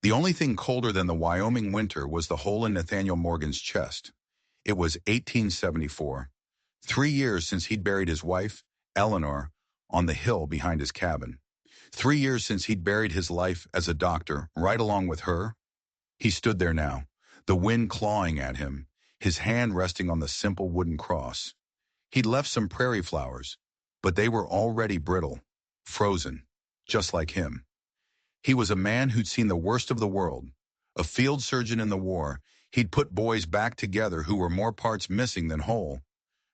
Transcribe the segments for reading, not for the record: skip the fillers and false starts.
The only thing colder than the Wyoming winter was the hole in Nathaniel Morgan's chest. It was 1874, 3 years since he'd buried his wife, Eleanor, on the hill behind his cabin. 3 years since he'd buried his life as a doctor right along with her. He stood there now, the wind clawing at him, his hand resting on the simple wooden cross. He'd left some prairie flowers, but they were already brittle, frozen, just like him. He was a man who'd seen the worst of the world, a field surgeon in the war. He'd put boys back together who were more parts missing than whole,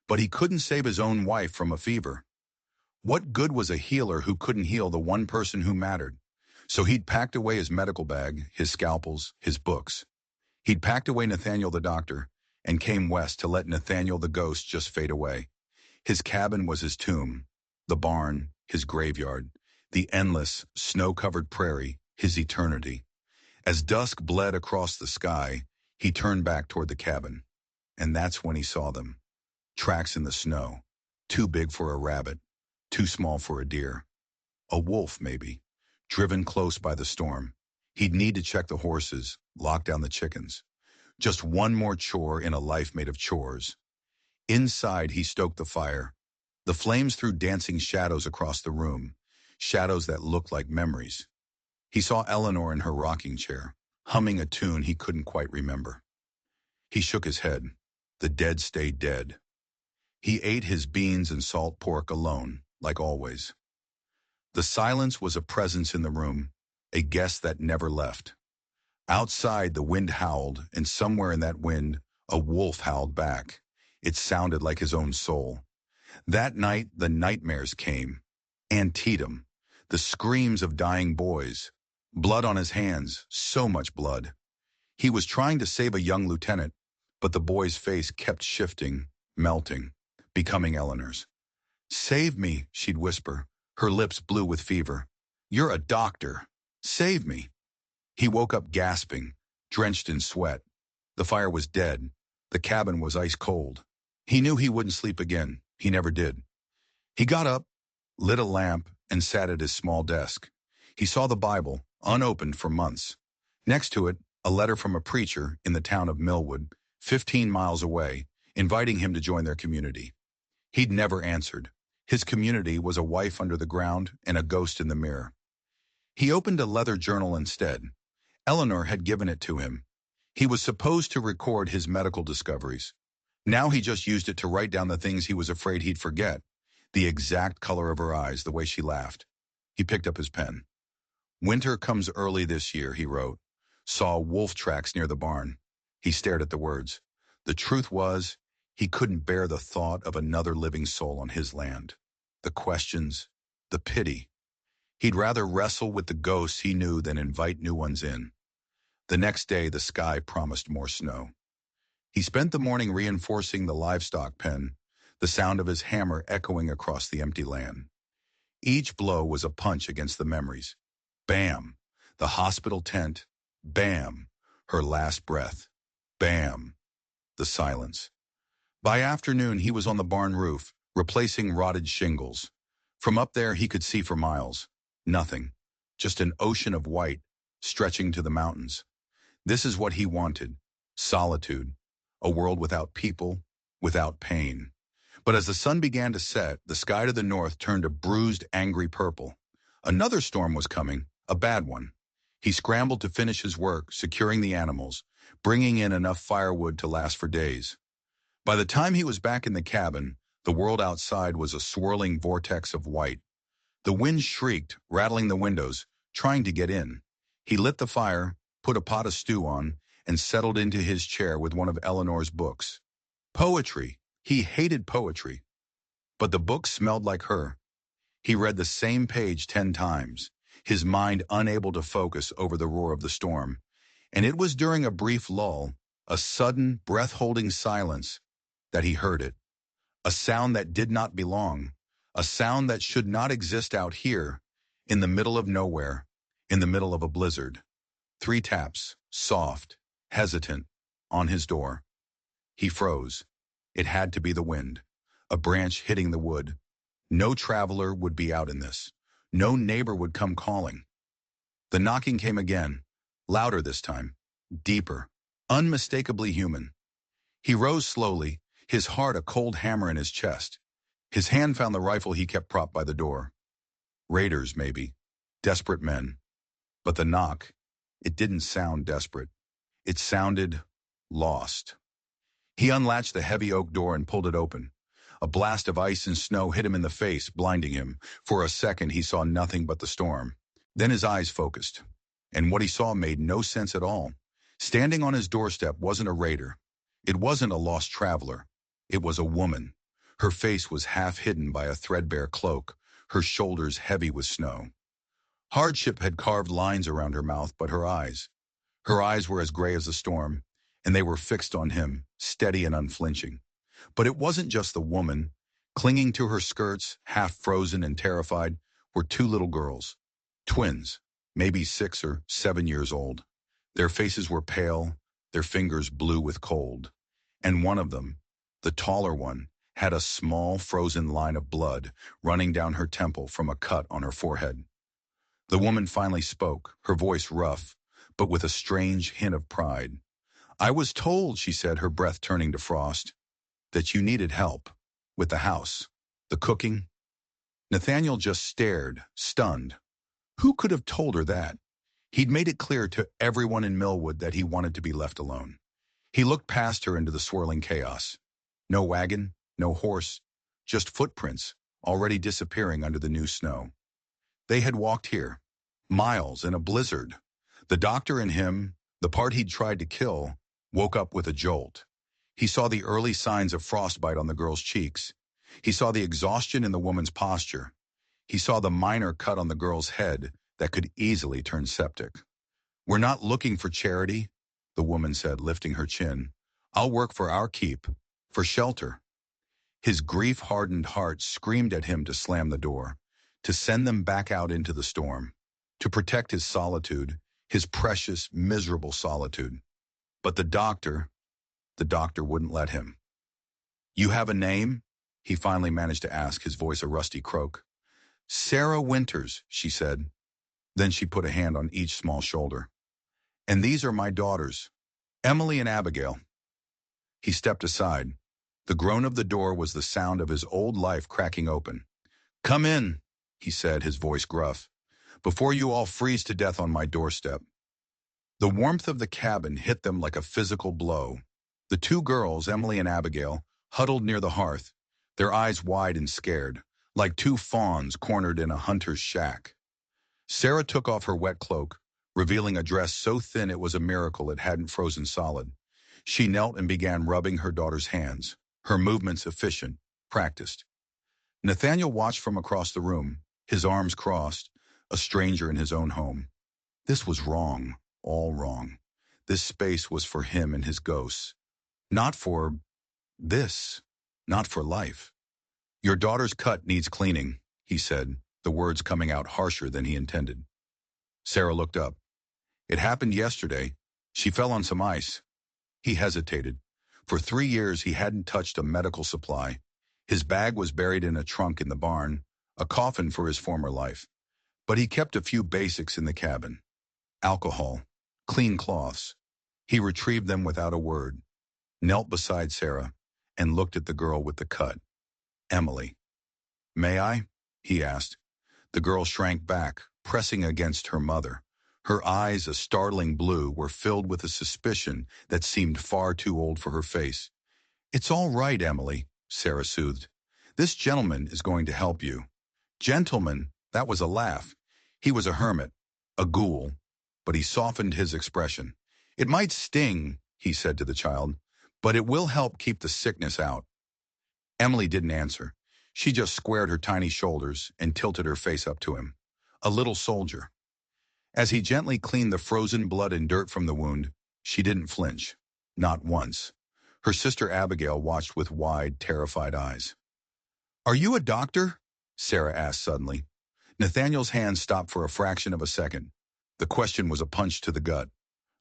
but he couldn't save his own wife from a fever. What good was a healer who couldn't heal the one person who mattered? So he'd packed away his medical bag, his scalpels, his books. He'd packed away Nathaniel the doctor and came west to let Nathaniel the ghost just fade away. His cabin was his tomb, the barn, his graveyard, the endless, snow-covered prairie, his eternity. As dusk bled across the sky, he turned back toward the cabin. And that's when he saw them. Tracks in the snow, too big for a rabbit, too small for a deer. A wolf, maybe, driven close by the storm. He'd need to check the horses, lock down the chickens. Just one more chore in a life made of chores. Inside, he stoked the fire. The flames threw dancing shadows across the room, shadows that looked like memories. He saw Eleanor in her rocking chair, humming a tune he couldn't quite remember. He shook his head. The dead stayed dead. He ate his beans and salt pork alone, like always. The silence was a presence in the room, a guest that never left. Outside, the wind howled, and somewhere in that wind, a wolf howled back. It sounded like his own soul. That night, the nightmares came. Antietam, the screams of dying boys, blood on his hands, so much blood. He was trying to save a young lieutenant, but the boy's face kept shifting, melting, becoming Eleanor's. "Save me," she'd whisper, her lips blue with fever. "You're a doctor. Save me." He woke up gasping, drenched in sweat. The fire was dead. The cabin was ice cold. He knew he wouldn't sleep again. He never did. He got up, lit a lamp, and sat at his small desk. He saw the Bible, unopened for months. Next to it, a letter from a preacher in the town of Millwood, 15 miles away, inviting him to join their community. He'd never answered. His community was a wife under the ground and a ghost in the mirror. He opened a leather journal instead. Eleanor had given it to him. He was supposed to record his medical discoveries. Now he just used it to write down the things he was afraid he'd forget. The exact color of her eyes, the way she laughed. He picked up his pen. "Winter comes early this year," he wrote. Saw wolf tracks near the barn. He stared at the words. The truth was, he couldn't bear the thought of another living soul on his land. The questions, the pity. He'd rather wrestle with the ghosts he knew than invite new ones in. The next day, the sky promised more snow. He spent the morning reinforcing the livestock pen, the sound of his hammer echoing across the empty land. Each blow was a punch against the memories. Bam! The hospital tent. Bam! Her last breath. Bam! The silence. By afternoon, he was on the barn roof, replacing rotted shingles. From up there, he could see for miles. Nothing. Just an ocean of white, stretching to the mountains. This is what he wanted. Solitude. A world without people, without pain. But as the sun began to set, the sky to the north turned a bruised, angry purple. Another storm was coming, a bad one. He scrambled to finish his work, securing the animals, bringing in enough firewood to last for days. By the time he was back in the cabin, the world outside was a swirling vortex of white. The wind shrieked, rattling the windows, trying to get in. He lit the fire, put a pot of stew on, and settled into his chair with one of Eleanor's books. Poetry. He hated poetry. But the book smelled like her. He read the same page 10 times, his mind unable to focus over the roar of the storm. And it was during a brief lull, a sudden, breath-holding silence, that he heard it. A sound that did not belong, a sound that should not exist out here, in the middle of nowhere, in the middle of a blizzard. 3 taps, soft, hesitant, on his door. He froze. It had to be the wind, a branch hitting the wood. No traveler would be out in this. No neighbor would come calling. The knocking came again, Louder this time. Deeper. Unmistakably human. He rose slowly, his heart a cold hammer in his chest. His hand found the rifle he kept propped by the door. Raiders, maybe. Desperate men. But the knock, it didn't sound desperate. It sounded lost. He unlatched the heavy oak door and pulled it open. A blast of ice and snow hit him in the face, blinding him. For a second, he saw nothing but the storm. Then his eyes focused, and what he saw made no sense at all. Standing on his doorstep wasn't a raider. It wasn't a lost traveler. It was a woman. Her face was half hidden by a threadbare cloak, her shoulders heavy with snow. Hardship had carved lines around her mouth, but her eyes were as gray as the storm, and they were fixed on him, steady and unflinching. But it wasn't just the woman. Clinging to her skirts, half frozen and terrified, were two little girls. Twins, maybe 6 or 7 years old. Their faces were pale, their fingers blue with cold. And one of them, the taller one, had a small frozen line of blood running down her temple from a cut on her forehead. The woman finally spoke, her voice rough, but with a strange hint of pride. "I was told," she said, her breath turning to frost, "that you needed help. With the house. The cooking." Nathaniel just stared, stunned. Who could have told her that? He'd made it clear to everyone in Millwood that he wanted to be left alone. He looked past her into the swirling chaos. No wagon, no horse, just footprints, already disappearing under the new snow. They had walked here, miles in a blizzard. The doctor and him, the part he'd tried to kill, woke up with a jolt. He saw the early signs of frostbite on the girl's cheeks. He saw the exhaustion in the woman's posture. He saw the minor cut on the girl's head that could easily turn septic. "We're not looking for charity," the woman said, lifting her chin. "I'll work for our keep, for shelter." His grief-hardened heart screamed at him to slam the door, to send them back out into the storm, to protect his solitude, his precious, miserable solitude. But the doctor wouldn't let him. "You have a name?" he finally managed to ask, his voice a rusty croak. "Sarah Winters," she said. Then she put a hand on each small shoulder. "And these are my daughters, Emily and Abigail." He stepped aside. The groan of the door was the sound of his old life cracking open. "Come in," he said, his voice gruff, "before you all freeze to death on my doorstep." The warmth of the cabin hit them like a physical blow. The two girls, Emily and Abigail, huddled near the hearth, their eyes wide and scared, like two fawns cornered in a hunter's shack. Sarah took off her wet cloak, revealing a dress so thin it was a miracle it hadn't frozen solid. She knelt and began rubbing her daughter's hands, her movements efficient, practiced. Nathaniel watched from across the room, his arms crossed, a stranger in his own home. This was wrong, all wrong. This space was for him and his ghosts. Not for this, not for life. "Your daughter's cut needs cleaning," he said, the words coming out harsher than he intended. Sarah looked up. "It happened yesterday. She fell on some ice." He hesitated. For 3 years he hadn't touched a medical supply. His bag was buried in a trunk in the barn, a coffin for his former life. But he kept a few basics in the cabin. Alcohol, clean cloths. He retrieved them without a word, knelt beside Sarah, and looked at the girl with the cut. Emily. "May I?" he asked. The girl shrank back, pressing against her mother. Her eyes, a startling blue, were filled with a suspicion that seemed far too old for her face. "It's all right, Emily," Sarah soothed. "This gentleman is going to help you." Gentleman, that was a laugh. He was a hermit, a ghoul, but he softened his expression. "It might sting," he said to the child, "but it will help keep the sickness out." Emily didn't answer. She just squared her tiny shoulders and tilted her face up to him. A little soldier. As he gently cleaned the frozen blood and dirt from the wound, she didn't flinch. Not once. Her sister Abigail watched with wide, terrified eyes. "Are you a doctor?" Sarah asked suddenly. Nathaniel's hand stopped for a fraction of a second. The question was a punch to the gut.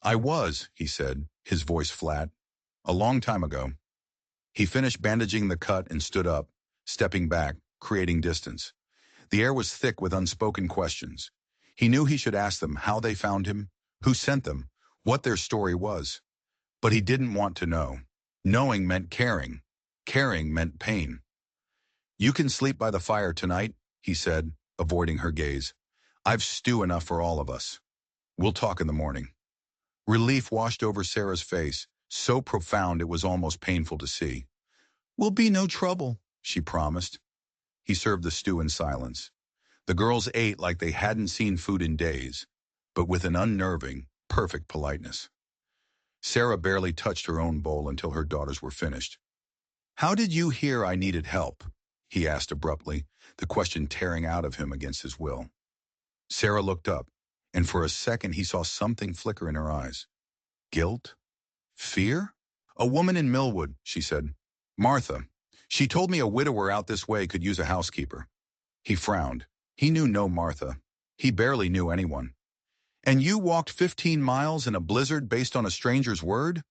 "I was," he said, his voice flat. "A long time ago." He finished bandaging the cut and stood up, stepping back, creating distance. The air was thick with unspoken questions. He knew he should ask them how they found him, who sent them, what their story was. But he didn't want to know. Knowing meant caring. Caring meant pain. "You can sleep by the fire tonight," he said, avoiding her gaze. "I've stew enough for all of us. We'll talk in the morning." Relief washed over Sarah's face, so profound it was almost painful to see. "Will be no trouble," she promised. He served the stew in silence. The girls ate like they hadn't seen food in days, but with an unnerving, perfect politeness. Sarah barely touched her own bowl until her daughters were finished. "How did you hear I needed help?" he asked abruptly, the question tearing out of him against his will. Sarah looked up, and for a second he saw something flicker in her eyes. Guilt? Fear? "A woman in Millwood," she said. "Martha. She told me a widower out this way could use a housekeeper." He frowned. He knew no Martha. He barely knew anyone. "And you walked 15 miles in a blizzard based on a stranger's word?"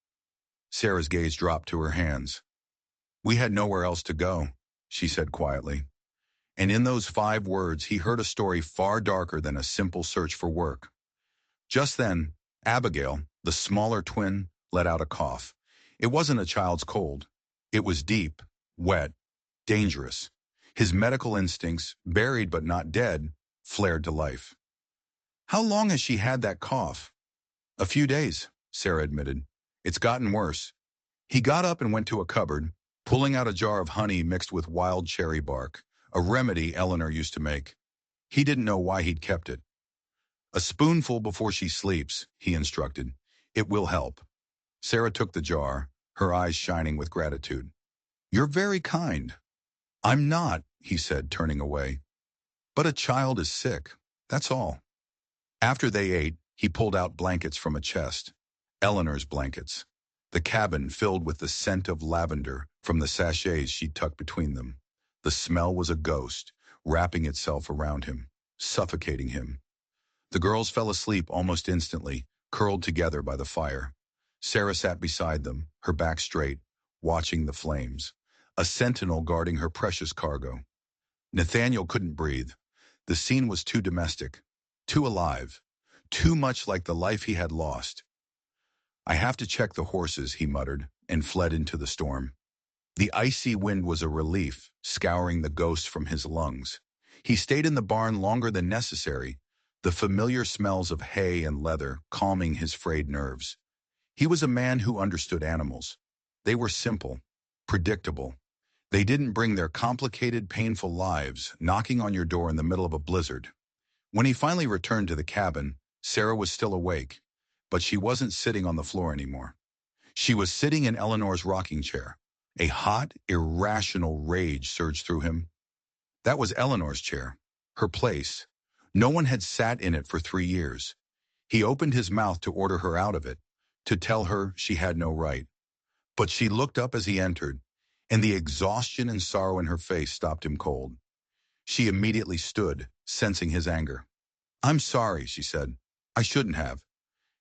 Sarah's gaze dropped to her hands. "We had nowhere else to go," she said quietly. And in those 5 words he heard a story far darker than a simple search for work. Just then, Abigail, the smaller twin, let out a cough. It wasn't a child's cold. It was deep, wet, dangerous. His medical instincts, buried but not dead, flared to life. "How long has she had that cough?" "A few days," Sarah admitted. "It's gotten worse." He got up and went to a cupboard, pulling out a jar of honey mixed with wild cherry bark, a remedy Eleanor used to make. He didn't know why he'd kept it. "A spoonful before she sleeps," he instructed. "It will help." Sarah took the jar, her eyes shining with gratitude. "You're very kind." "I'm not," he said, turning away. "But a child is sick, that's all." After they ate, he pulled out blankets from a chest. Eleanor's blankets. The cabin filled with the scent of lavender from the sachets she'd tucked between them. The smell was a ghost, wrapping itself around him, suffocating him. The girls fell asleep almost instantly, curled together by the fire. Sarah sat beside them, her back straight, watching the flames, a sentinel guarding her precious cargo. Nathaniel couldn't breathe. The scene was too domestic, too alive, too much like the life he had lost. "I have to check the horses," he muttered, and fled into the storm. The icy wind was a relief, scouring the ghosts from his lungs. He stayed in the barn longer than necessary, the familiar smells of hay and leather calming his frayed nerves. He was a man who understood animals. They were simple, predictable. They didn't bring their complicated, painful lives knocking on your door in the middle of a blizzard. When he finally returned to the cabin, Sarah was still awake, but she wasn't sitting on the floor anymore. She was sitting in Eleanor's rocking chair. A hot, irrational rage surged through him. That was Eleanor's chair, her place. No one had sat in it for 3 years. He opened his mouth to order her out of it, to tell her she had no right. But she looked up as he entered, and the exhaustion and sorrow in her face stopped him cold. She immediately stood, sensing his anger. "I'm sorry," she said. "I shouldn't have."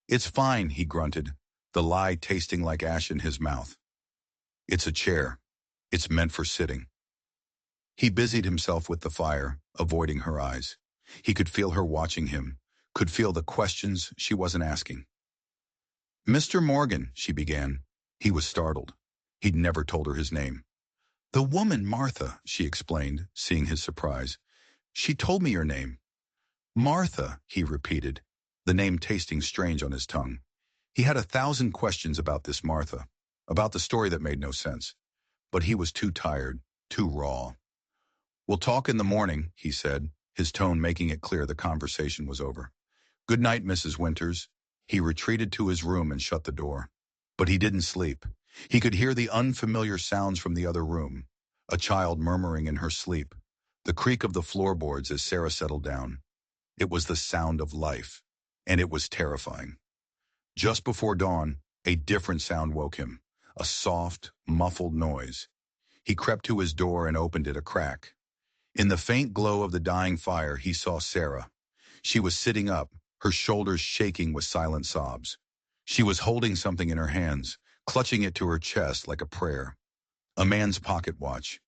"It's fine," he grunted, the lie tasting like ash in his mouth. "It's a chair. It's meant for sitting." He busied himself with the fire, avoiding her eyes. He could feel her watching him, could feel the questions she wasn't asking. "Mr. Morgan," she began. He was startled. He'd never told her his name. "The woman, Martha," she explained, seeing his surprise. "She told me your name." "Martha," he repeated, the name tasting strange on his tongue. He had 1,000 questions about this Martha, about the story that made no sense. But he was too tired, too raw. "We'll talk in the morning," he said, his tone making it clear the conversation was over. "Good night, Mrs. Winters." He retreated to his room and shut the door. But he didn't sleep. He could hear the unfamiliar sounds from the other room, a child murmuring in her sleep, the creak of the floorboards as Sarah settled down. It was the sound of life, and it was terrifying. Just before dawn, a different sound woke him, a soft, muffled noise. He crept to his door and opened it a crack. In the faint glow of the dying fire, he saw Sarah. She was sitting up, her shoulders shaking with silent sobs. She was holding something in her hands, clutching it to her chest like a prayer. A man's pocket watch.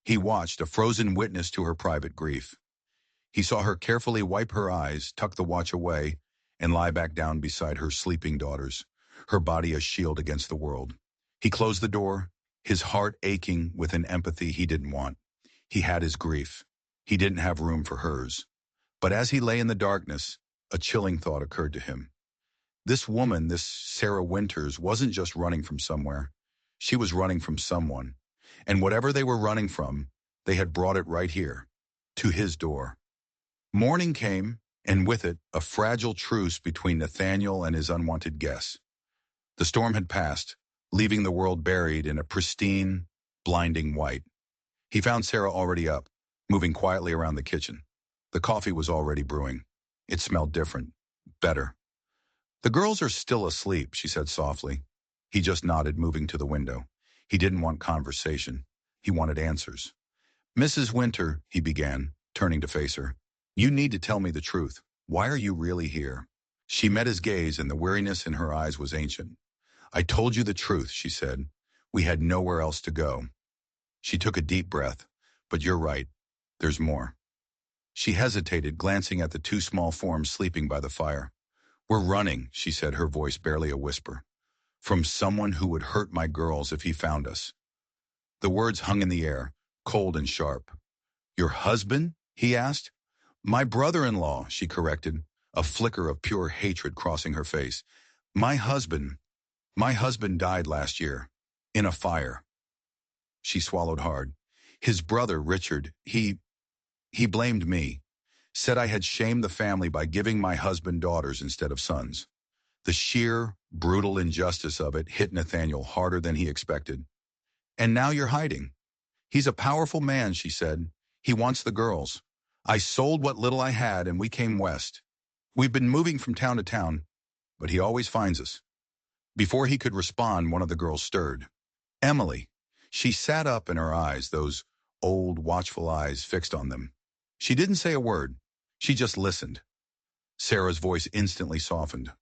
He watched, a frozen witness to her private grief. He saw her carefully wipe her eyes, tuck the watch away, and lie back down beside her sleeping daughters, her body a shield against the world. He closed the door, his heart aching with an empathy he didn't want. He had his grief. He didn't have room for hers. But as he lay in the darkness, a chilling thought occurred to him. This woman, this Sarah Winters, wasn't just running from somewhere. She was running from someone. And whatever they were running from, they had brought it right here, to his door. Morning came, and with it, a fragile truce between Nathaniel and his unwanted guests. The storm had passed, leaving the world buried in a pristine, blinding white. He found Sarah already up, moving quietly around the kitchen. The coffee was already brewing. It smelled different, better. "The girls are still asleep," she said softly. He just nodded, moving to the window. He didn't want conversation. He wanted answers. "Mrs. Winter," he began, turning to face her, "you need to tell me the truth. Why are you really here?" She met his gaze, and the weariness in her eyes was ancient. "I told you the truth," she said. "We had nowhere else to go." She took a deep breath. "But you're right. There's more." She hesitated, glancing at the two small forms sleeping by the fire. "We're running," she said, her voice barely a whisper, "from someone who would hurt my girls if he found us." The words hung in the air, cold and sharp. "Your husband?" he asked. "My brother-in-law," she corrected, a flicker of pure hatred crossing her face. My husband died last year, in a fire." She swallowed hard. "His brother, Richard, he blamed me. Said I had shamed the family by giving my husband daughters instead of sons." The sheer, brutal injustice of it hit Nathaniel harder than he expected. "And now you're hiding." "He's a powerful man," she said. "He wants the girls. I sold what little I had and we came west. We've been moving from town to town, but he always finds us." Before he could respond, one of the girls stirred. Emily. She sat up, and her eyes, those old, watchful eyes, fixed on them. She didn't say a word. She just listened. Sarah's voice instantly softened.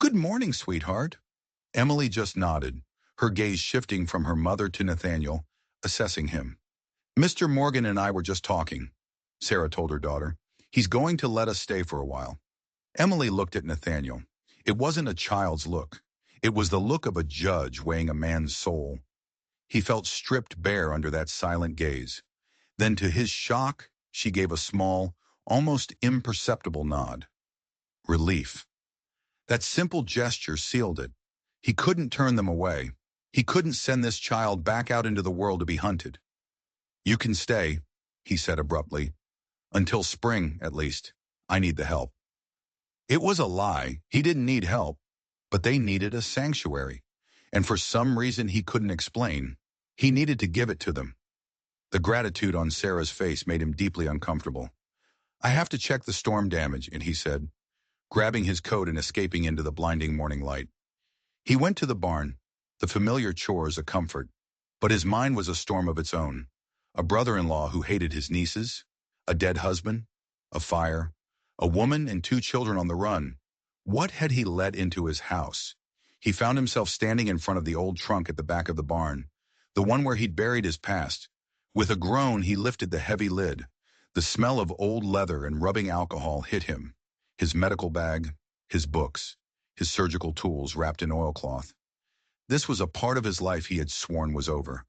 "Good morning, sweetheart." Emily just nodded, her gaze shifting from her mother to Nathaniel, assessing him. "Mr. Morgan and I were just talking," Sarah told her daughter. "He's going to let us stay for a while." Emily looked at Nathaniel. It wasn't a child's look. It was the look of a judge weighing a man's soul. He felt stripped bare under that silent gaze. Then, to his shock, she gave a small, almost imperceptible nod. Relief. That simple gesture sealed it. He couldn't turn them away. He couldn't send this child back out into the world to be hunted. "You can stay," he said abruptly. "Until spring, at least. I need the help." It was a lie. He didn't need help. But they needed a sanctuary. And for some reason he couldn't explain, he needed to give it to them. The gratitude on Sarah's face made him deeply uncomfortable. "I have to check the storm damage," and he said, grabbing his coat and escaping into the blinding morning light. He went to the barn, the familiar chores a comfort, but his mind was a storm of its own. A brother-in-law who hated his nieces, a dead husband, a fire, a woman and two children on the run. What had he let into his house? He found himself standing in front of the old trunk at the back of the barn, the one where he'd buried his past. With a groan, he lifted the heavy lid. The smell of old leather and rubbing alcohol hit him. His medical bag, his books, his surgical tools wrapped in oilcloth. This was a part of his life he had sworn was over.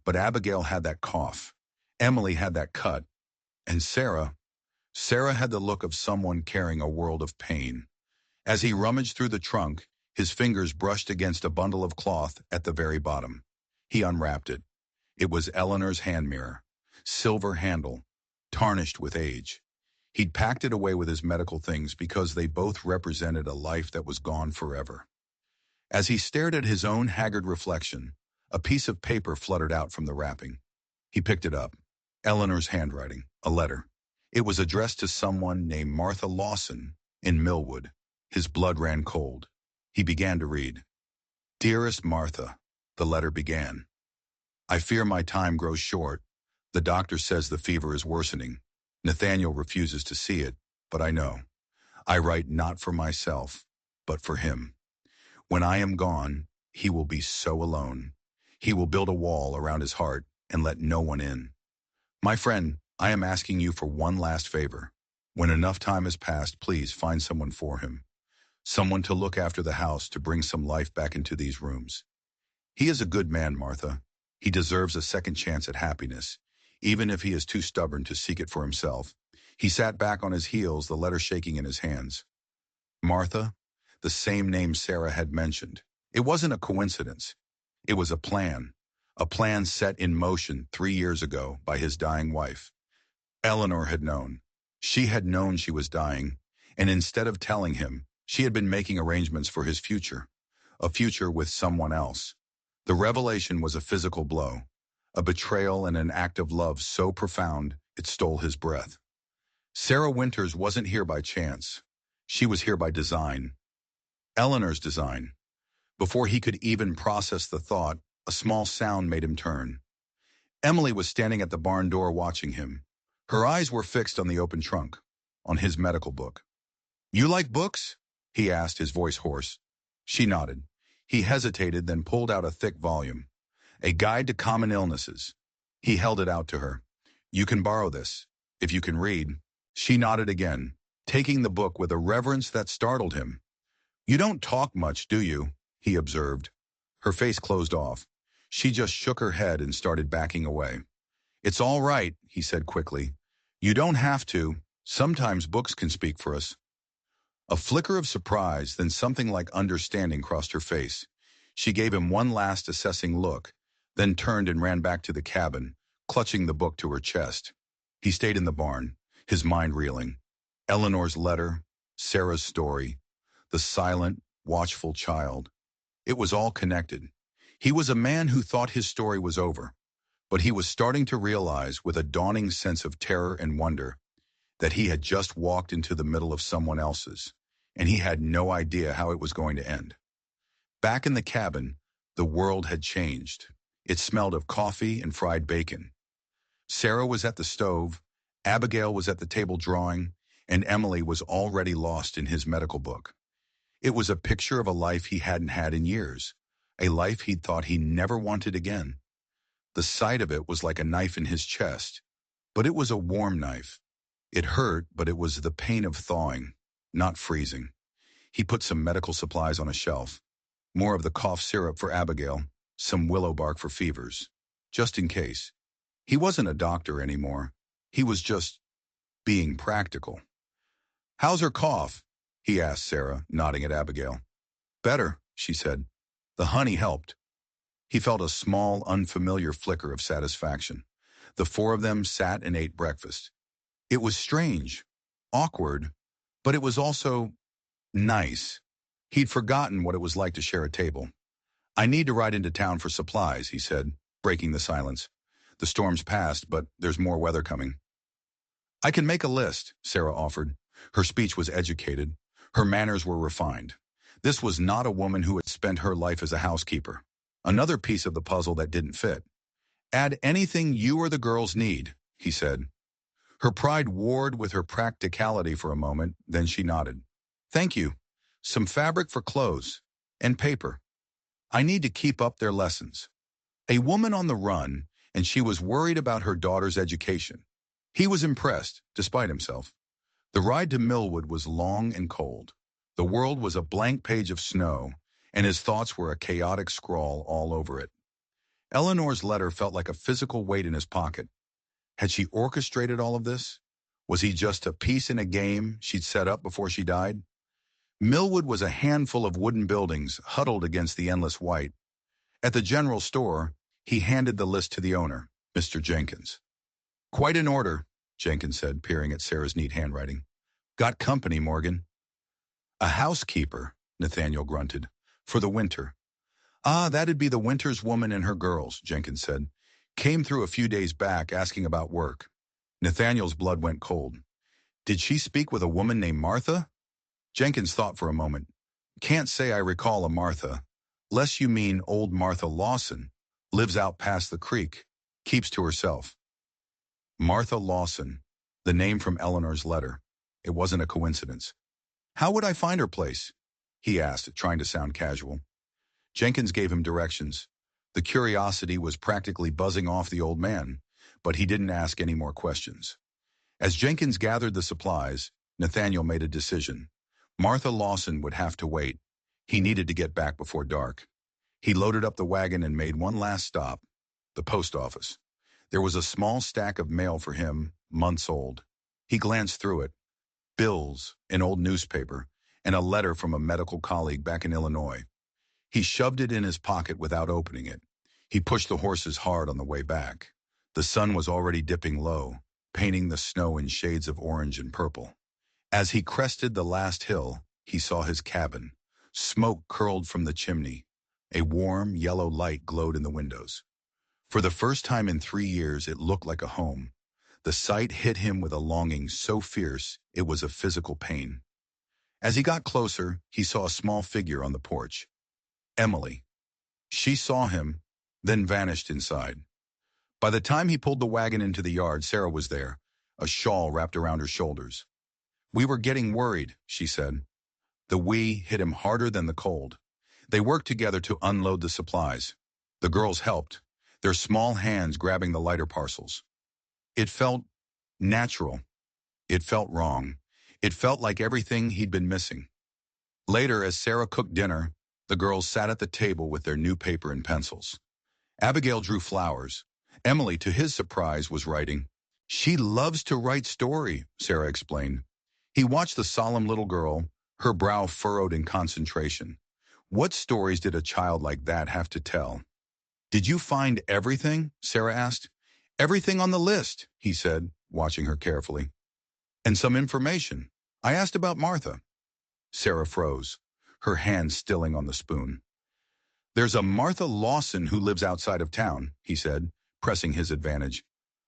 But Abigail had that cough. Emily had that cut. And Sarah had the look of someone carrying a world of pain. As he rummaged through the trunk, his fingers brushed against a bundle of cloth at the very bottom. He unwrapped it. It was Eleanor's hand mirror, silver handle, tarnished with age. He'd packed it away with his medical things because they both represented a life that was gone forever. As he stared at his own haggard reflection, a piece of paper fluttered out from the wrapping. He picked it up. Eleanor's handwriting, a letter. It was addressed to someone named Martha Lawson in Millwood. His blood ran cold. He began to read. "Dearest Martha," the letter began. "I fear my time grows short. The doctor says the fever is worsening. Nathaniel refuses to see it, but I know. I write not for myself, but for him. When I am gone, he will be so alone. He will build a wall around his heart and let no one in. My friend, I am asking you for one last favor. When enough time has passed, please find someone for him. Someone to look after the house, to bring some life back into these rooms. He is a good man, Martha. He deserves a second chance at happiness, even if he is too stubborn to seek it for himself. He sat back on his heels, the letter shaking in his hands. Martha, the same name Sarah had mentioned. It wasn't a coincidence. It was a plan set in motion 3 years ago by his dying wife. Eleanor had known. She had known she was dying, and instead of telling him, she had been making arrangements for his future, a future with someone else. The revelation was a physical blow, a betrayal and an act of love so profound it stole his breath. Sarah Winters wasn't here by chance. She was here by design. Eleanor's design. Before he could even process the thought, a small sound made him turn. Emily was standing at the barn door watching him. Her eyes were fixed on the open trunk, on his medical book. "You like books?" he asked, his voice hoarse. She nodded. He hesitated, then pulled out a thick volume. A Guide to Common Illnesses. He held it out to her. "You can borrow this, if you can read." She nodded again, taking the book with a reverence that startled him. "You don't talk much, do you?" he observed. Her face closed off. She just shook her head and started backing away. "It's all right," he said quickly. "You don't have to. Sometimes books can speak for us." A flicker of surprise, then something like understanding crossed her face. She gave him one last assessing look, then turned and ran back to the cabin, clutching the book to her chest. He stayed in the barn, his mind reeling. Eleanor's letter, Sarah's story, the silent, watchful child. It was all connected. He was a man who thought his story was over, but he was starting to realize, with a dawning sense of terror and wonder, that he had just walked into the middle of someone else's, and he had no idea how it was going to end. Back in the cabin, the world had changed. It smelled of coffee and fried bacon. Sarah was at the stove, Abigail was at the table drawing, and Emily was already lost in his medical book. It was a picture of a life he hadn't had in years, a life he'd thought he never wanted again. The sight of it was like a knife in his chest, but it was a warm knife. It hurt, but it was the pain of thawing, not freezing. He put some medical supplies on a shelf. More of the cough syrup for Abigail, some willow bark for fevers, just in case. He wasn't a doctor anymore. He was just being practical. "How's her cough?" he asked Sarah, nodding at Abigail. "Better," she said. The honey helped. He felt a small, unfamiliar flicker of satisfaction. The four of them sat and ate breakfast. It was strange, awkward, but it was also nice. He'd forgotten what it was like to share a table. "I need to ride into town for supplies," he said, breaking the silence. "The storm's passed, but there's more weather coming." "I can make a list," Sarah offered. Her speech was educated. Her manners were refined. This was not a woman who had spent her life as a housekeeper. Another piece of the puzzle that didn't fit. "Add anything you or the girls need," he said. Her pride warred with her practicality for a moment, then she nodded. "Thank you. Some fabric for clothes. And paper. I need to keep up their lessons." A woman on the run, and she was worried about her daughter's education. He was impressed, despite himself. The ride to Millwood was long and cold. The world was a blank page of snow, and his thoughts were a chaotic scrawl all over it. Eleanor's letter felt like a physical weight in his pocket. Had she orchestrated all of this? Was he just a piece in a game she'd set up before she died? Millwood was a handful of wooden buildings huddled against the endless white. At the general store, he handed the list to the owner, Mr. Jenkins. "Quite in order," Jenkins said, peering at Sarah's neat handwriting. "Got company, Morgan." "A housekeeper," Nathaniel grunted, "for the winter." "Ah, that'd be the Winters woman and her girls," Jenkins said. "Came through a few days back asking about work." Nathaniel's blood went cold. "Did she speak with a woman named Martha?" Jenkins thought for a moment. "Can't say I recall a Martha. Less you mean old Martha Lawson. Lives out past the creek. Keeps to herself." Martha Lawson, the name from Eleanor's letter. It wasn't a coincidence. "How would I find her place?" he asked, trying to sound casual. Jenkins gave him directions. The curiosity was practically buzzing off the old man, but he didn't ask any more questions. As Jenkins gathered the supplies, Nathaniel made a decision. Martha Lawson would have to wait. He needed to get back before dark. He loaded up the wagon and made one last stop, the post office. There was a small stack of mail for him, months old. He glanced through it. Bills, an old newspaper, and a letter from a medical colleague back in Illinois. He shoved it in his pocket without opening it. He pushed the horses hard on the way back. The sun was already dipping low, painting the snow in shades of orange and purple. As he crested the last hill, he saw his cabin. Smoke curled from the chimney. A warm, yellow light glowed in the windows. For the first time in 3 years, it looked like a home. The sight hit him with a longing so fierce it was a physical pain. As he got closer, he saw a small figure on the porch. Emily. She saw him, then vanished inside. By the time he pulled the wagon into the yard, Sarah was there, a shawl wrapped around her shoulders. "We were getting worried," she said. The "we" hit him harder than the cold. They worked together to unload the supplies. The girls helped, their small hands grabbing the lighter parcels. It felt natural. It felt wrong. It felt like everything he'd been missing. Later, as Sarah cooked dinner, the girls sat at the table with their new paper and pencils. Abigail drew flowers. Emily, to his surprise, was writing. "She loves to write story," Sarah explained. He watched the solemn little girl, her brow furrowed in concentration. What stories did a child like that have to tell? "Did you find everything?" Sarah asked. "Everything on the list," he said, watching her carefully. "And some information. I asked about Martha." Sarah froze, her hand stilling on the spoon. "There's a Martha Lawson who lives outside of town," he said, pressing his advantage.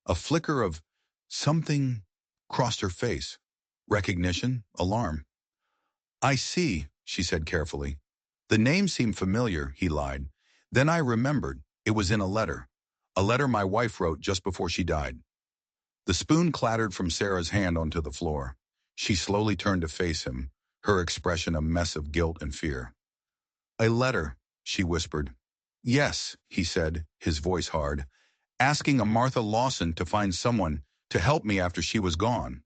A flicker of something crossed her face. Recognition, alarm. "I see," she said carefully. "The name seemed familiar," he lied. "Then I remembered. It was in a letter. A letter my wife wrote just before she died." The spoon clattered from Sarah's hand onto the floor. She slowly turned to face him, her expression a mess of guilt and fear. "A letter," she whispered. "Yes," he said, his voice hard, "asking a Martha Lawson to find someone to help me after she was gone.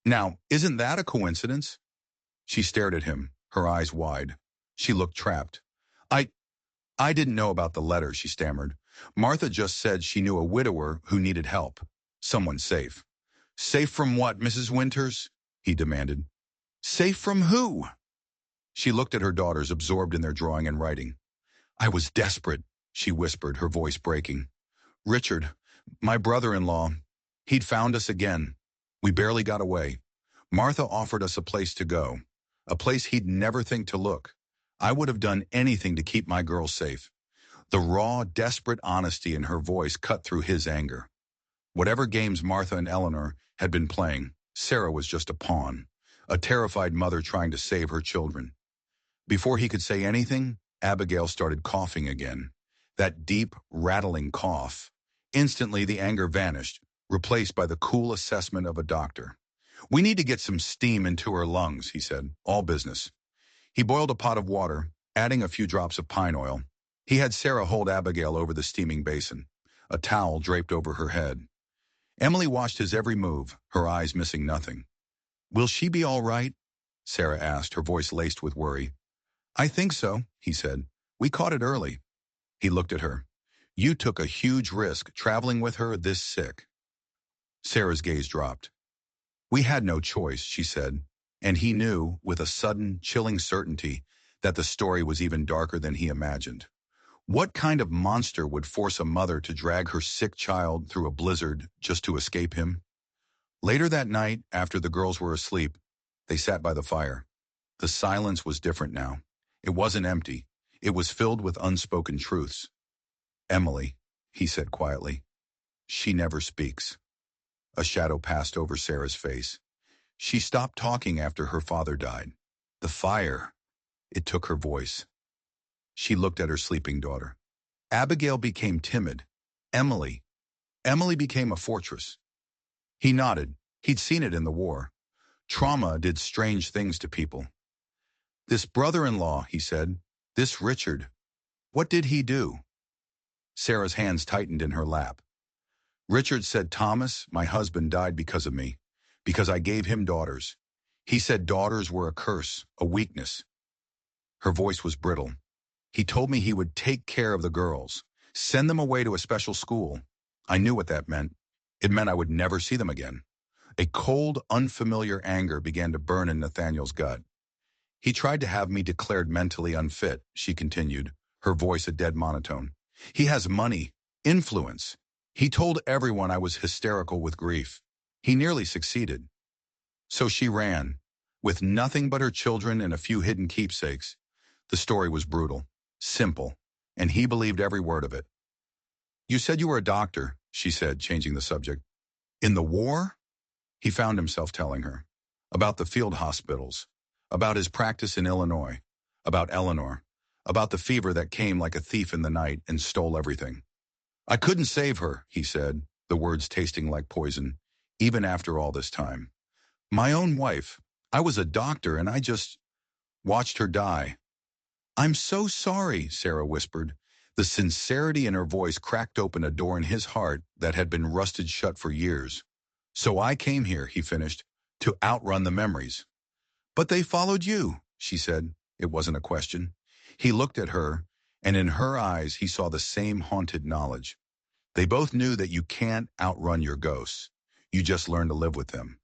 Now, isn't that a coincidence?" She stared at him, her eyes wide. She looked trapped. I didn't know about the letter," she stammered. "Martha just said she knew a widower who needed help. Someone safe." "Safe from what, Mrs. Winters?" he demanded. "Safe from who?" She looked at her daughters, absorbed in their drawing and writing. "I was desperate," she whispered, her voice breaking. "Richard, my brother-in-law, he'd found us again. We barely got away. Martha offered us a place to go, a place he'd never think to look. I would have done anything to keep my girls safe." The raw, desperate honesty in her voice cut through his anger. Whatever games Martha and Eleanor had been playing, Sarah was just a pawn, a terrified mother trying to save her children. Before he could say anything, Abigail started coughing again. That deep, rattling cough. Instantly, the anger vanished, replaced by the cool assessment of a doctor. "We need to get some steam into her lungs," he said. "All business." He boiled a pot of water, adding a few drops of pine oil. He had Sarah hold Abigail over the steaming basin, a towel draped over her head. Emily watched his every move, her eyes missing nothing. "Will she be all right?" Sarah asked, her voice laced with worry. "I think so," he said. "We caught it early." He looked at her. "You took a huge risk traveling with her this sick." Sarah's gaze dropped. "We had no choice," she said, and he knew, with a sudden, chilling certainty, that the story was even darker than he imagined. What kind of monster would force a mother to drag her sick child through a blizzard just to escape him? Later that night, after the girls were asleep, they sat by the fire. The silence was different now. It wasn't empty. It was filled with unspoken truths. "Emily," he said quietly. "She never speaks." A shadow passed over Sarah's face. She stopped talking after her father died. The fire. It took her voice. She looked at her sleeping daughter. Abigail became timid. Emily. Emily became a fortress. He nodded. He'd seen it in the war. Trauma did strange things to people. "This brother-in-law," he said. "This Richard. What did he do?" Sarah's hands tightened in her lap. "Richard said, 'Thomas, my husband died because of me, because I gave him daughters. He said daughters were a curse, a weakness. Her voice was brittle. He told me he would take care of the girls, send them away to a special school. I knew what that meant. It meant I would never see them again. A cold, unfamiliar anger began to burn in Nathaniel's gut. He tried to have me declared mentally unfit, she continued, her voice a dead monotone. He has money, influence. He told everyone I was hysterical with grief. He nearly succeeded. So she ran, with nothing but her children and a few hidden keepsakes. The story was brutal, simple, and he believed every word of it. You said you were a doctor, she said, changing the subject. In the war? He found himself telling her. About the field hospitals, about his practice in Illinois, about Eleanor, about the fever that came like a thief in the night and stole everything. I couldn't save her, he said, the words tasting like poison, even after all this time. My own wife. I was a doctor and I just watched her die. I'm so sorry, Sarah whispered. The sincerity in her voice cracked open a door in his heart that had been rusted shut for years. So I came here, he finished, to outrun the memories. But they followed you, she said. It wasn't a question. He looked at her, and in her eyes he saw the same haunted knowledge. They both knew that you can't outrun your ghosts. You just learn to live with them.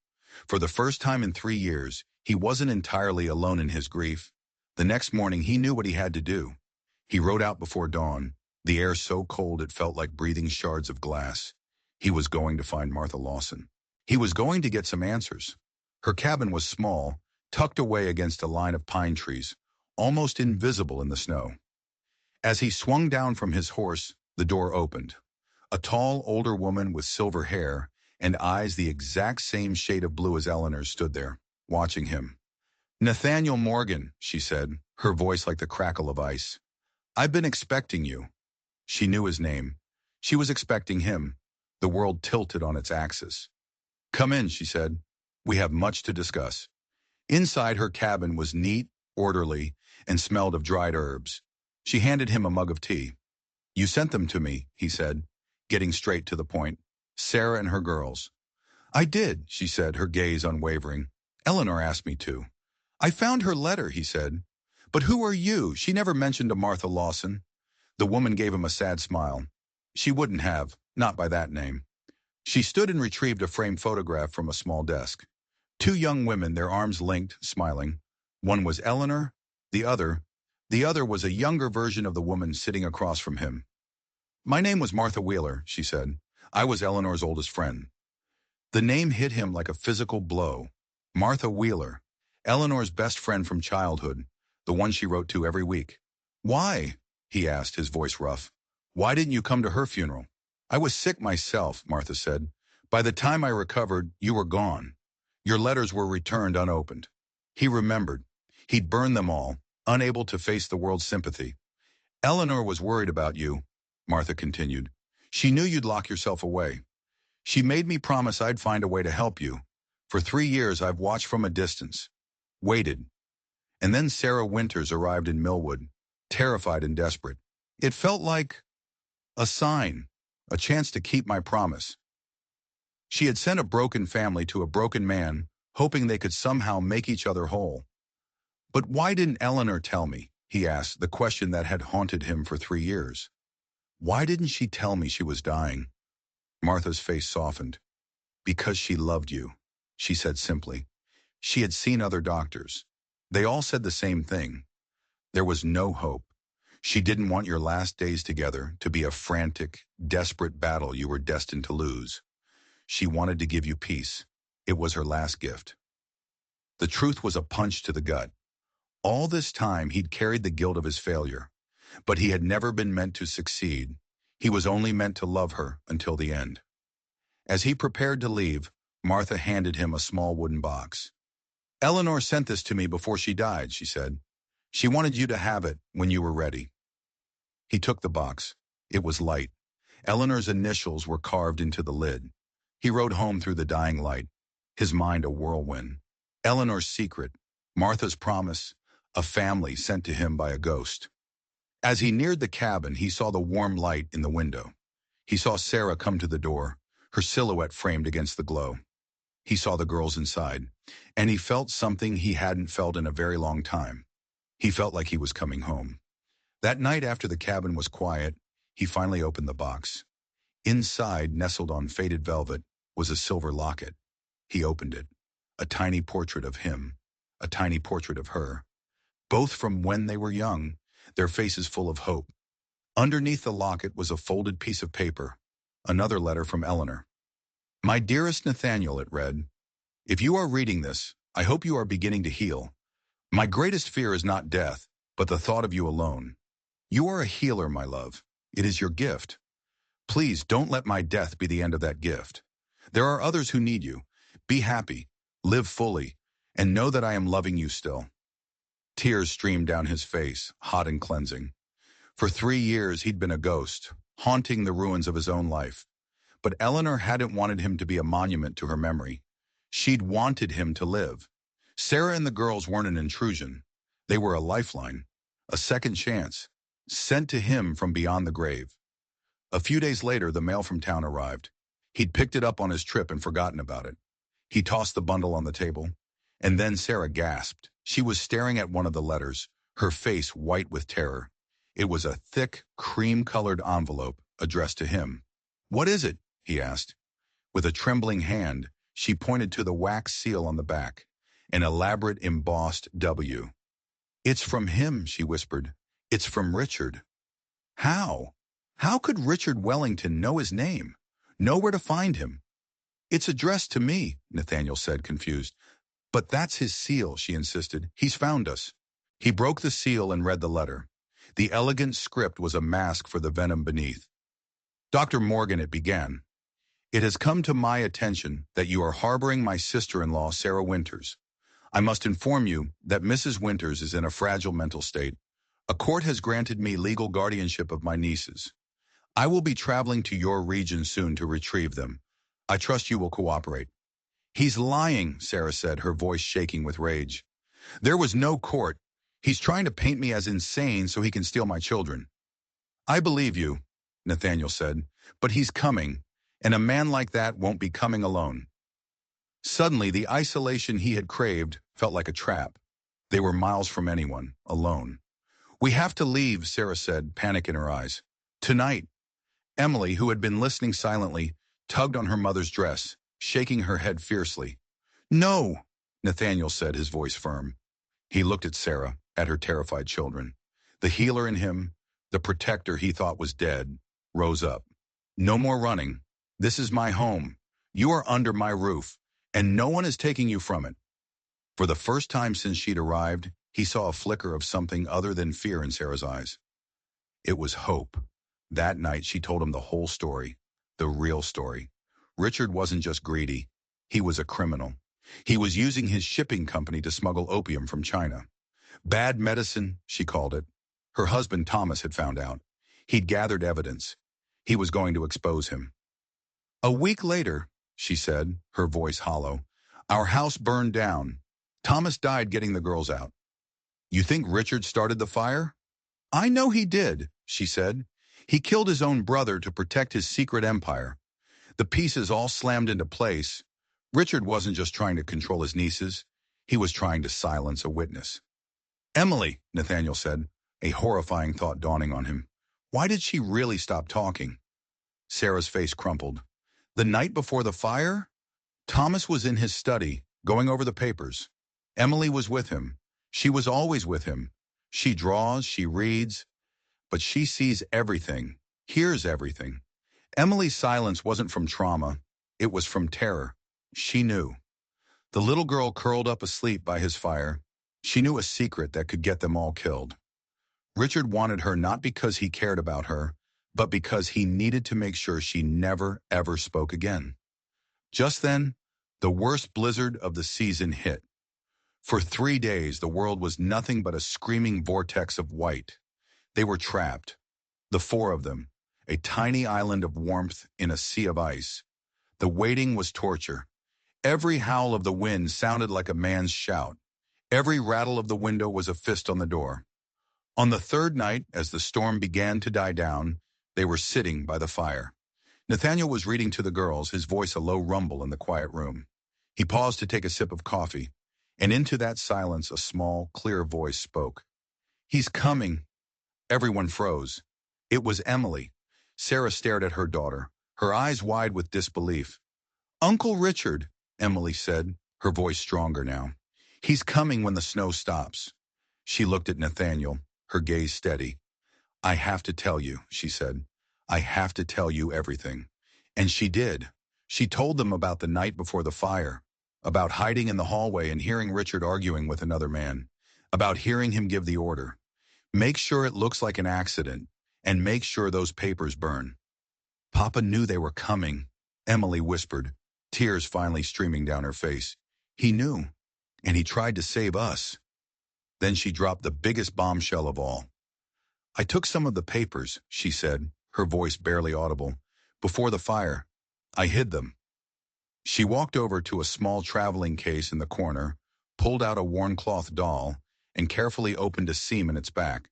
For the first time in 3 years, he wasn't entirely alone in his grief. The next morning he knew what he had to do. He rode out before dawn, the air so cold it felt like breathing shards of glass. He was going to find Martha Lawson. He was going to get some answers. Her cabin was small, tucked away against a line of pine trees, almost invisible in the snow. As he swung down from his horse, the door opened. A tall, older woman with silver hair and eyes the exact same shade of blue as Eleanor's stood there, watching him. Nathaniel Morgan, she said, her voice like the crackle of ice. I've been expecting you. She knew his name. She was expecting him. The world tilted on its axis. Come in, she said. We have much to discuss. Inside her cabin was neat, orderly, and smelled of dried herbs. She handed him a mug of tea. You sent them to me, he said, getting straight to the point. Sarah and her girls. I did, she said, her gaze unwavering. Eleanor asked me to. I found her letter, he said. But who are you? She never mentioned a Martha Lawson. The woman gave him a sad smile. She wouldn't have, not by that name. She stood and retrieved a framed photograph from a small desk. 2 young women, their arms linked, smiling. One was Eleanor, the other was a younger version of the woman sitting across from him. My name was Martha Wheeler, she said. I was Eleanor's oldest friend. The name hit him like a physical blow. Martha Wheeler, Eleanor's best friend from childhood, the one she wrote to every week. Why? He asked, his voice rough. Why didn't you come to her funeral? I was sick myself, Martha said. By the time I recovered, you were gone. Your letters were returned unopened. He remembered. He'd burned them all, unable to face the world's sympathy. Eleanor was worried about you, Martha continued. She knew you'd lock yourself away. She made me promise I'd find a way to help you. For 3 years, I've watched from a distance, waited. And then Sarah Winters arrived in Millwood, terrified and desperate. It felt like a sign, a chance to keep my promise. She had sent a broken family to a broken man, hoping they could somehow make each other whole. But why didn't Eleanor tell me? He asked, the question that had haunted him for 3 years. Why didn't she tell me she was dying? Martha's face softened. Because she loved you, she said simply. She had seen other doctors. They all said the same thing. There was no hope. She didn't want your last days together to be a frantic, desperate battle you were destined to lose. She wanted to give you peace. It was her last gift. The truth was a punch to the gut. All this time he'd carried the guilt of his failure, but he had never been meant to succeed. He was only meant to love her until the end. As he prepared to leave, Martha handed him a small wooden box. Eleanor sent this to me before she died, she said. She wanted you to have it when you were ready. He took the box. It was light. Eleanor's initials were carved into the lid. He rode home through the dying light, his mind a whirlwind. Eleanor's secret, Martha's promise, a family sent to him by a ghost. As he neared the cabin, he saw the warm light in the window. He saw Sarah come to the door, her silhouette framed against the glow. He saw the girls inside, and he felt something he hadn't felt in a very long time. He felt like he was coming home. That night after the cabin was quiet, he finally opened the box. Inside, nestled on faded velvet, was a silver locket. He opened it. A tiny portrait of him, a tiny portrait of her, both from when they were young, their faces full of hope. Underneath the locket was a folded piece of paper, another letter from Eleanor. "My dearest Nathaniel," it read, "if you are reading this, I hope you are beginning to heal. My greatest fear is not death, but the thought of you alone. You are a healer, my love. It is your gift. Please don't let my death be the end of that gift. There are others who need you. Be happy, live fully, and know that I am loving you still." Tears streamed down his face, hot and cleansing. For 3 years he'd been a ghost, haunting the ruins of his own life. But Eleanor hadn't wanted him to be a monument to her memory. She'd wanted him to live. Sarah and the girls weren't an intrusion. They were a lifeline, a second chance, sent to him from beyond the grave. A few days later, the mail from town arrived. He'd picked it up on his trip and forgotten about it. He tossed the bundle on the table, and then Sarah gasped. She was staring at one of the letters, her face white with terror. It was a thick, cream-colored envelope addressed to him. "What is it?" he asked. With a trembling hand, she pointed to the wax seal on the back, an elaborate embossed W. "It's from him," she whispered. "It's from Richard." How? How could Richard Wellington know his name? Know where to find him? "It's addressed to me," Nathaniel said, confused. "But that's his seal," she insisted. "He's found us." He broke the seal and read the letter. The elegant script was a mask for the venom beneath. "Dr. Morgan," it began, "it has come to my attention that you are harboring my sister-in-law, Sarah Winters. I must inform you that Mrs. Winters is in a fragile mental state. A court has granted me legal guardianship of my nieces. I will be traveling to your region soon to retrieve them. I trust you will cooperate." "He's lying," Sarah said, her voice shaking with rage. "There was no court. He's trying to paint me as insane so he can steal my children." "I believe you," Nathaniel said, "but he's coming, and a man like that won't be coming alone." Suddenly, the isolation he had craved felt like a trap. They were miles from anyone, alone. "We have to leave," Sarah said, panic in her eyes. "Tonight." Emily, who had been listening silently, tugged on her mother's dress, shaking her head fiercely. "No," Nathaniel said, his voice firm. He looked at Sarah, at her terrified children. The healer in him, the protector he thought was dead, rose up. "No more running. This is my home. You are under my roof, and no one is taking you from it." For the first time since she'd arrived, he saw a flicker of something other than fear in Sarah's eyes. It was hope. That night she told him the whole story, the real story. Richard wasn't just greedy. He was a criminal. He was using his shipping company to smuggle opium from China. Bad medicine, she called it. Her husband Thomas had found out. He'd gathered evidence. He was going to expose him. "A week later," she said, her voice hollow, "our house burned down. Thomas died getting the girls out." "You think Richard started the fire?" "I know he did," she said. "He killed his own brother to protect his secret empire. The pieces all slammed into place. Richard wasn't just trying to control his nieces. He was trying to silence a witness." "Emily," Nathaniel said, a horrifying thought dawning on him. Why did she really stop talking? Sarah's face crumpled. The night before the fire? Thomas was in his study, going over the papers. Emily was with him. She was always with him. She draws, she reads, but she sees everything, hears everything. Emily's silence wasn't from trauma. It was from terror. She knew. The little girl curled up asleep by his fire. She knew a secret that could get them all killed. Richard wanted her not because he cared about her, but because he needed to make sure she never, ever spoke again. Just then, the worst blizzard of the season hit. For 3 days, the world was nothing but a screaming vortex of white. They were trapped, the 4 of them, a tiny island of warmth in a sea of ice. The waiting was torture. Every howl of the wind sounded like a man's shout. Every rattle of the window was a fist on the door. On the 3rd night, as the storm began to die down, they were sitting by the fire. Nathaniel was reading to the girls, his voice a low rumble in the quiet room. He paused to take a sip of coffee, and into that silence a small, clear voice spoke. "He's coming." Everyone froze. It was Emily. Sarah stared at her daughter, her eyes wide with disbelief. "Uncle Richard," Emily said, her voice stronger now. "He's coming when the snow stops." She looked at Nathaniel, her gaze steady. "I have to tell you," she said. "I have to tell you everything." And she did. She told them about the night before the fire, about hiding in the hallway and hearing Richard arguing with another man, about hearing him give the order. "Make sure it looks like an accident, and make sure those papers burn." "Papa knew they were coming," Emily whispered, tears finally streaming down her face. "He knew, and he tried to save us." Then she dropped the biggest bombshell of all. "I took some of the papers," she said, her voice barely audible. "Before the fire, I hid them." She walked over to a small traveling case in the corner, pulled out a worn cloth doll, and carefully opened a seam in its back.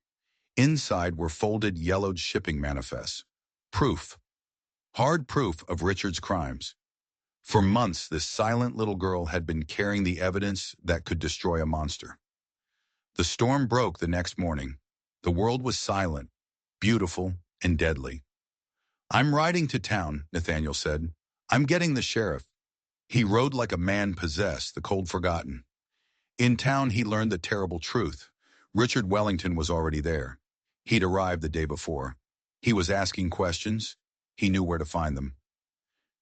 Inside were folded, yellowed shipping manifests. Proof. Hard proof of Richard's crimes. For months, this silent little girl had been carrying the evidence that could destroy a monster. The storm broke the next morning. The world was silent, beautiful, and deadly. "I'm riding to town," Nathaniel said. "I'm getting the sheriff." He rode like a man possessed, the cold forgotten. In town, he learned the terrible truth. Richard Wellington was already there. He'd arrived the day before. He was asking questions. He knew where to find them.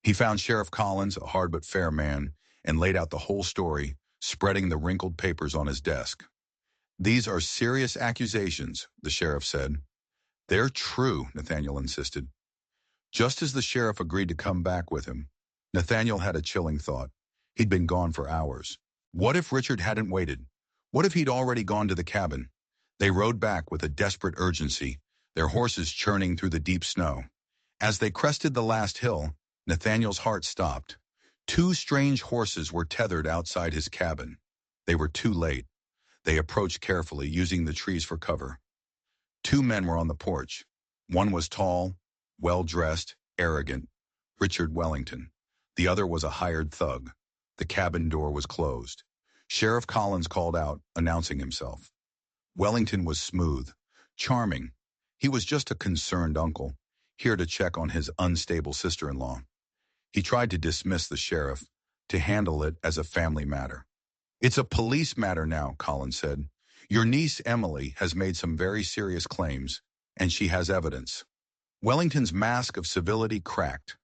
He found Sheriff Collins, a hard but fair man, and laid out the whole story, spreading the wrinkled papers on his desk. "These are serious accusations," the sheriff said. "They're true," Nathaniel insisted. Just as the sheriff agreed to come back with him, Nathaniel had a chilling thought. He'd been gone for hours. What if Richard hadn't waited? What if he'd already gone to the cabin? They rode back with a desperate urgency, their horses churning through the deep snow. As they crested the last hill, Nathaniel's heart stopped. Two strange horses were tethered outside his cabin. They were too late. They approached carefully, using the trees for cover. Two men were on the porch. One was tall, well-dressed, arrogant, Richard Wellington. The other was a hired thug. The cabin door was closed. Sheriff Collins called out, announcing himself. Wellington was smooth, charming. He was just a concerned uncle, here to check on his unstable sister-in-law. He tried to dismiss the sheriff, to handle it as a family matter. "It's a police matter now," Collins said. "Your niece, Emily, has made some very serious claims, and she has evidence." Wellington's mask of civility cracked.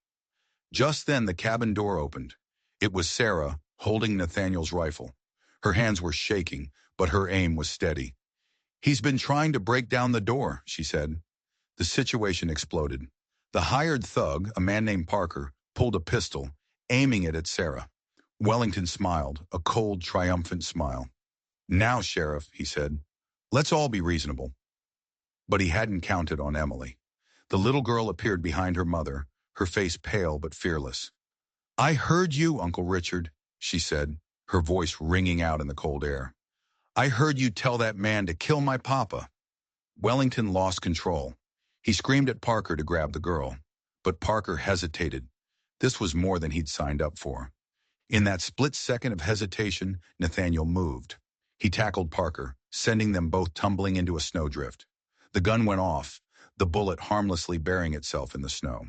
Just then the cabin door opened. It was Sarah, holding Nathaniel's rifle. Her hands were shaking, but her aim was steady. "He's been trying to break down the door," she said. The situation exploded. The hired thug, a man named Parker, pulled a pistol, aiming it at Sarah. Wellington smiled, a cold, triumphant smile. "Now, Sheriff," he said, "let's all be reasonable." But he hadn't counted on Emily. The little girl appeared behind her mother, her face pale but fearless. "I heard you, Uncle Richard," she said, her voice ringing out in the cold air. "I heard you tell that man to kill my papa." Wellington lost control. He screamed at Parker to grab the girl. But Parker hesitated. This was more than he'd signed up for. In that split second of hesitation, Nathaniel moved. He tackled Parker, sending them both tumbling into a snowdrift. The gun went off, the bullet harmlessly burying itself in the snow.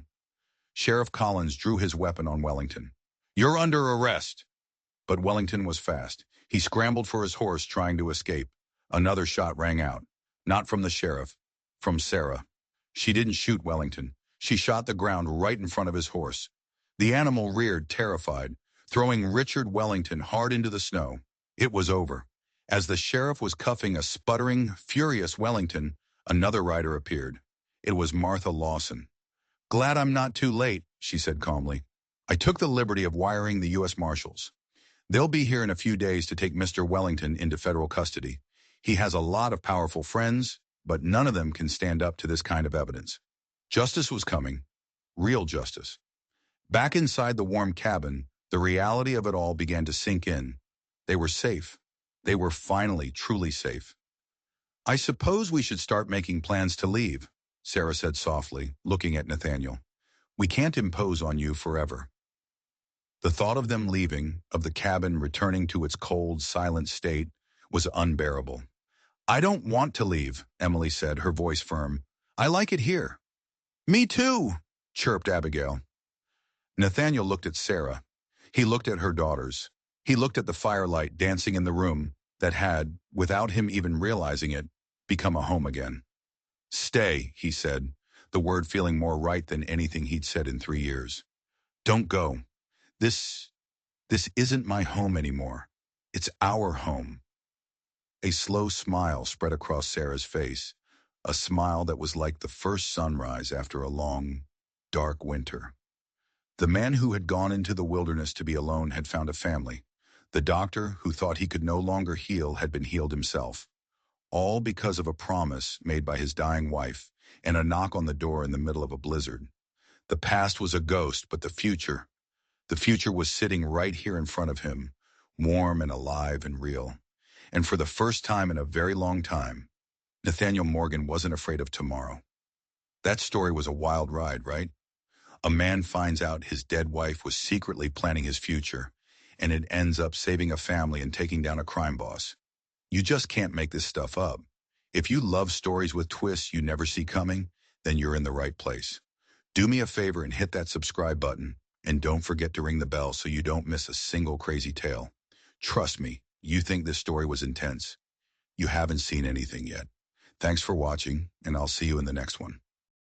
Sheriff Collins drew his weapon on Wellington. "You're under arrest." But Wellington was fast. He scrambled for his horse, trying to escape. Another shot rang out. Not from the sheriff, from Sarah. She didn't shoot Wellington. She shot the ground right in front of his horse. The animal reared, terrified, throwing Richard Wellington hard into the snow. It was over. As the sheriff was cuffing a sputtering, furious Wellington, another rider appeared. It was Martha Lawson. "Glad I'm not too late," she said calmly. "I took the liberty of wiring the U.S. Marshals. They'll be here in a few days to take Mr. Wellington into federal custody. He has a lot of powerful friends, but none of them can stand up to this kind of evidence." Justice was coming. Real justice. Back inside the warm cabin, the reality of it all began to sink in. They were safe. They were finally truly safe. "I suppose we should start making plans to leave," Sarah said softly, looking at Nathaniel. "We can't impose on you forever." The thought of them leaving, of the cabin returning to its cold, silent state, was unbearable. I don't want to leave, Emily said, her voice firm. I like it here. Me too, chirped Abigail. Nathaniel looked at Sarah. He looked at her daughters. He looked at the firelight dancing in the room that had, without him even realizing it, become a home again. Stay, he said, the word feeling more right than anything he'd said in 3 years. Don't go. This, this isn't my home anymore. It's our home. A slow smile spread across Sarah's face, a smile that was like the first sunrise after a long, dark winter. The man who had gone into the wilderness to be alone had found a family. The doctor who thought he could no longer heal had been healed himself. All because of a promise made by his dying wife and a knock on the door in the middle of a blizzard. The past was a ghost, but the future was sitting right here in front of him, warm and alive and real. And for the first time in a very long time, Nathaniel Morgan wasn't afraid of tomorrow. That story was a wild ride, right? A man finds out his dead wife was secretly planning his future, and it ends up saving a family and taking down a crime boss. You just can't make this stuff up. If you love stories with twists you never see coming, then you're in the right place. Do me a favor and hit that subscribe button, and don't forget to ring the bell so you don't miss a single crazy tale. Trust me, you think this story was intense. You haven't seen anything yet. Thanks for watching, and I'll see you in the next one.